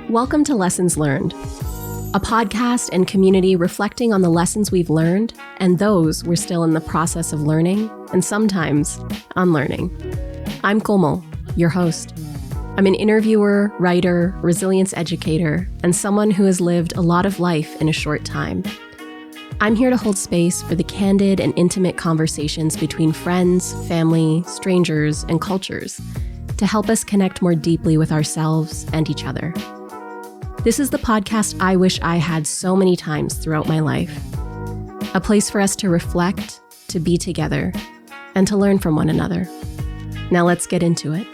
Welcome to Lessons Learned, a podcast and community reflecting on the lessons we've learned and those we're still in the process of learning and sometimes unlearning. I'm Komal, your host. I'm an interviewer, writer, resilience educator, and someone who has lived a lot of life in a short time. I'm here to hold space for the candid and intimate conversations between friends, family, strangers, and cultures to help us connect more deeply with ourselves and each other. This is the podcast I wish I had so many times throughout my life. A place for us to reflect, to be together, and to learn from one another. Now let's get into it.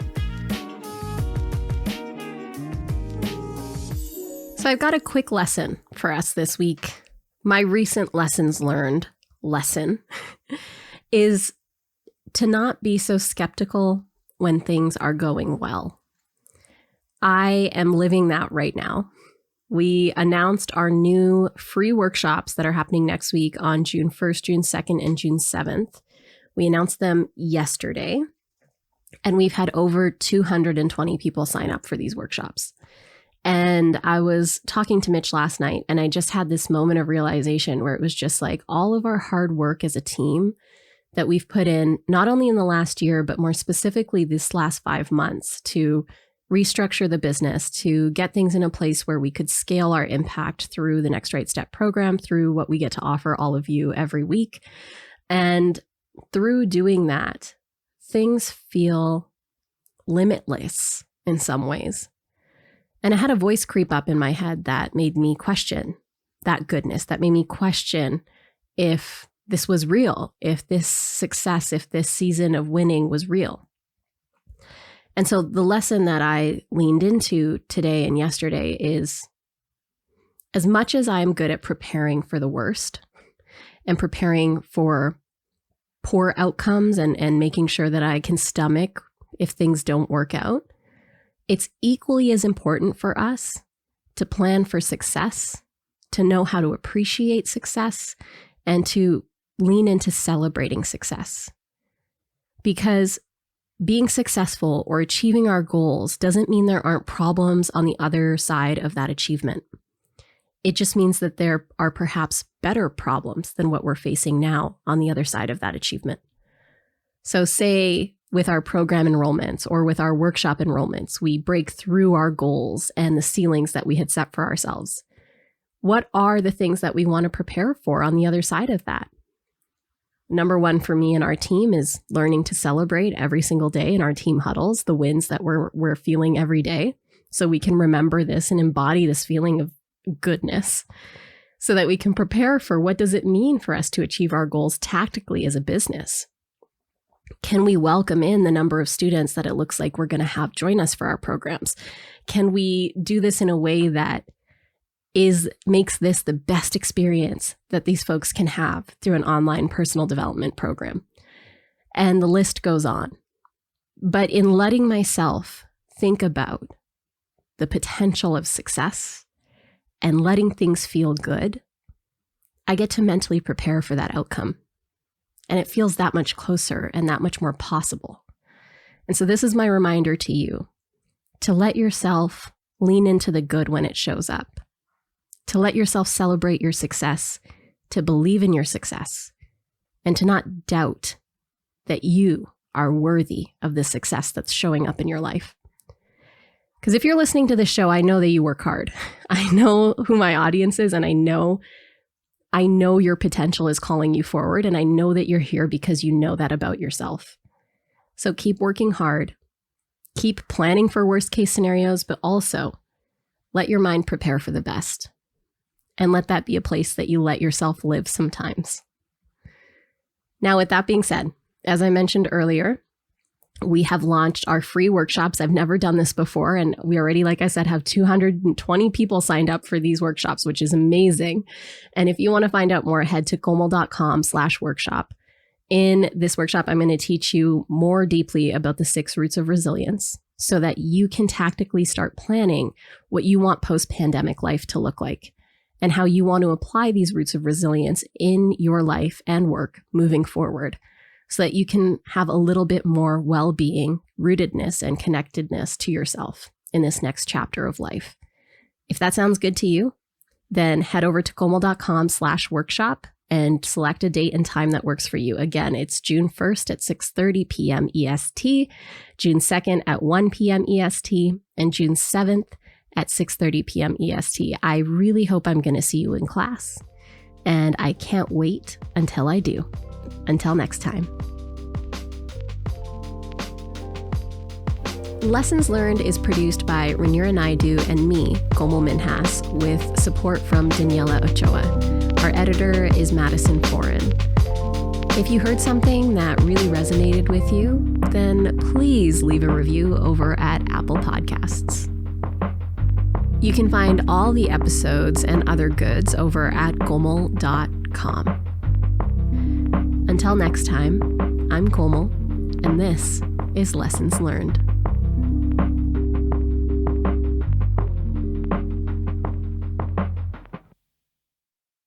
So I've got a quick lesson for us this week. My recent lessons learned lesson is to not be so skeptical when things are going well. I am living that right now. We announced our new free workshops that are happening next week on June 1st, June 2nd, and June 7th. We announced them yesterday, and we've had over 220 people sign up for these workshops. And I was talking to Mitch last night, and I just had this moment of realization where it was just like all of our hard work as a team that we've put in, not only in the last year, but more specifically this last 5 months to restructure the business, to get things in a place where we could scale our impact through the Next Right Step program, through what we get to offer all of you every week. And through doing that, things feel limitless in some ways. And I had a voice creep up in my head that made me question that goodness, that made me question if this was real, if this success, if this season of winning was real. And so the lesson that I leaned into today and yesterday is, as much as I'm good at preparing for the worst and preparing for poor outcomes and making sure that I can stomach if things don't work out, it's equally as important for us to plan for success, to know how to appreciate success, and to lean into celebrating success. Because being successful or achieving our goals doesn't mean there aren't problems on the other side of that achievement. It just means that there are perhaps better problems than what we're facing now on the other side of that achievement. So say with our program enrollments or with our workshop enrollments, we break through our goals and the ceilings that we had set for ourselves. What are the things that we want to prepare for on the other side of that? Number one for me and our team is learning to celebrate every single day in our team huddles, the wins that we're feeling every day, so we can remember this and embody this feeling of goodness so that we can prepare for what does it mean for us to achieve our goals tactically as a business. Can we welcome in the number of students that it looks like we're going to have join us for our programs? Can we do this in a way that makes this the best experience that these folks can have through an online personal development program? And the list goes on. But in letting myself think about the potential of success and letting things feel good, I get to mentally prepare for that outcome. And it feels that much closer and that much more possible. And so this is my reminder to you to let yourself lean into the good when it shows up, to let yourself celebrate your success, to believe in your success, and to not doubt that you are worthy of the success that's showing up in your life. Because if you're listening to this show, I know that you work hard. I know who my audience is, and I know your potential is calling you forward, and I know that you're here because you know that about yourself. So keep working hard, keep planning for worst case scenarios, but also let your mind prepare for the best. And let that be a place that you let yourself live sometimes. Now, with that being said, as I mentioned earlier, we have launched our free workshops. I've never done this before, and we already, like I said, have 220 people signed up for these workshops, which is amazing. And if you want to find out more, head to komal.com/workshop. In this workshop, I'm going to teach you more deeply about the 6 roots of resilience so that you can tactically start planning what you want post-pandemic life to look like, and how you want to apply these roots of resilience in your life and work moving forward so that you can have a little bit more well-being, rootedness, and connectedness to yourself in this next chapter of life. If that sounds good to you, then head over to komal.com/workshop and select a date and time that works for you. Again, it's June 1st at 6:30 p.m. EST, June 2nd at 1 p.m. EST, and June 7th at 6:30 p.m. EST. I really hope I'm going to see you in class, and I can't wait until I do. Until next time. Lessons Learned is produced by Rhaenyra Naidu and me, Komal Minhas, with support from Daniela Ochoa. Our editor is Madison Foran. If you heard something that really resonated with you, then please leave a review over at Apple Podcasts. You can find all the episodes and other goods over at komal.com. Until next time, I'm Komal, and this is Lessons Learned.